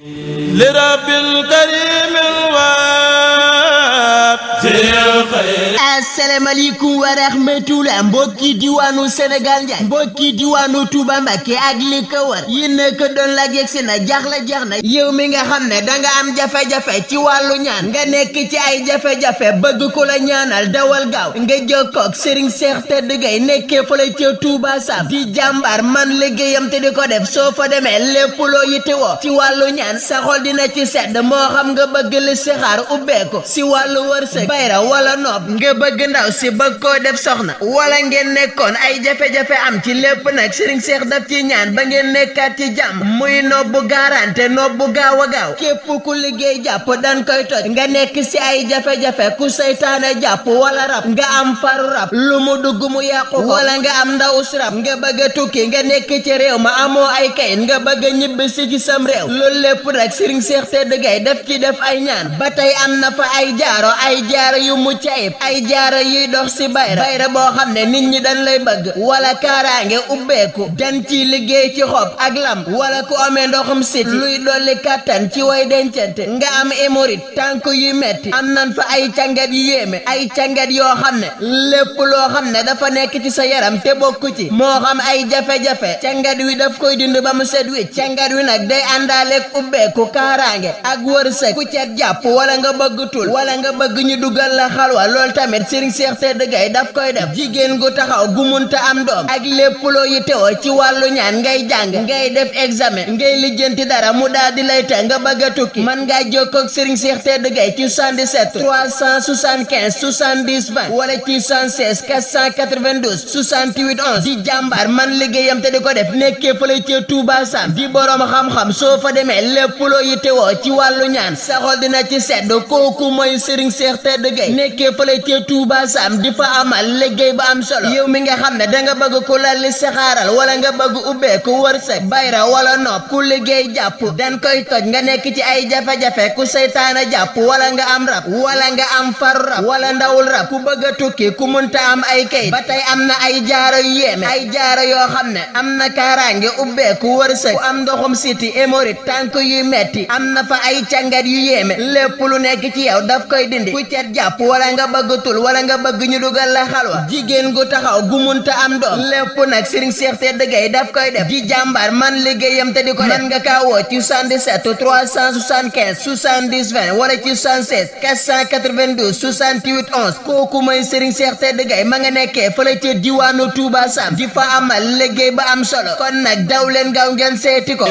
لرب الكريم asalaamaaleykum wa rahmatulah mbokki diwaanu Sénégal njaay mbokki diwaanu Touba Mbacké ak li ko wër yéen ko doon la yegsi na jaaxle jeex na yow mi nga xam ne danga am jafe-jafe ci wàllu ñaan nga nekk ci ay jafe-jafe bëgg ko la ñaanal dawal gaaw nga jokkoog Serigne Cheikh Tedd Gueye nekkee fële ca Touba Sam di jàmbaar man liggéeyam te di ko def soo fa demee lépp loo yittewoo ci wàllu ñaan sa xol dina ci sedd moo xam nga bëgg li sixaar ubbeeko si wàllu wërsëg bayra wala noob nga bëgg ndaw si bëgg koo def soxna wala ngeen nekkoon ay jafe-jafe am ci lépp nag Serigne Cheikh daf ci ñaan ba ngeen nekkaat ci jàmm muy nobbu garanté nobbu gaaw a gaaw képp ku liggéey jàpp dan koy toj nga nekk si ay jafe-jafe ku seytaane jàpp wala rab nga am faru rab lu mu dugg mu yàqu wala nga am ndawus rab nga bëgg a tukki nga nekk ci réew ma amoo ay kayit nga bëgg a ñibbisi ci sam réew loolu lépp nag Serigne Cheikh Tedd Gueye daf ci def ay ñaan ba tey am na fa ay jaaro yu mucc ayib ay jaaro yuy dox si bayra boo xam ne nit ñi dañ lay bëgg wala kaaraange ubbeeku dan ci liggéey ci xob ak lam wala ku amee ndoxum siti luy dolli kàttan ci way dencante nga am hémorroïde tànk yu metti am nan fa ay càngat yu yéeme ay càngat yoo xam ne lépp loo xam ne dafa nekk ci sa yaram te bokku ci moo xam ay jafe-jafe càngat wi daf koy dind ba mu set wicc càngat wi nag day àndaaleeg ubbeeku kaaraange ak wërsëg ku cet jàpp wala nga bëgg tul wala nga bëgg ñu dugal la xalwa lool tamit Serigne Cheikh Tedd Gueye daf koy def jigéen gu taxaw gu munta am doom ak lépp loo yittewoo ci wàllu ñaan ngay jàng ngay def examen ngay lijjanti dara mu daal di lay te nga bëgg a tukki mën ngaa jokkoo ak Serigne Cheikh Tedd Gueye ci 77 375 70 20 wala ci 76 492 68 11 di jàmbaar man liggéeyam te di ko def nekkee fële ci Touba Sam di borom xam-xam soo fa demee lépp loo yittewoo ci wàllu ñaan sa xol dina ci sedd kooku mooy Serigne Cheikh Tedd Gueye nekkee fële ci Touba Sam di fa amal liggéey ba am solo yow mi nga xam ne danga bëgg ku la li saxaaral wala nga bëgg ubbeeku wërsëg bayra wala nopp ku liggéey jàpp dan koy toj nga nekk ci ay jafe-jafe ku seytaana jàpp wala nga am rab wala nga am faru rab wala ndawul rab ku bëgg a tukki ku munta am ay kayit ba tey am na ay jaaro yu yéeme ay jaaro yoo xam ne am na kaaraange ubbeeku wërsëg ku am ndoxum siti hémorroïde tànk yu metti am na fa ay càngat yu yéeme lépp lu nekk ci yow daf koy dindi ku cet jàpp wala nga bëgg tul wala nga bëgg ñu dugal la xalwa jigéen gu taxaw gu munta am doom lépp nag Serigne Cheikh Tedd Gueye daf koy def di jàmbaar man liggéeyam te di ko def nga kaa woo ci 77 375 70 20 wala ci 76 492 68 11 kooku mooy Serigne Cheikh Tedd Gueye ma nga nekkee fële ca diwaanu Touba Sam di fa amal liggéey ba am solo kon nag daw leen gaaw ngeen seeti ko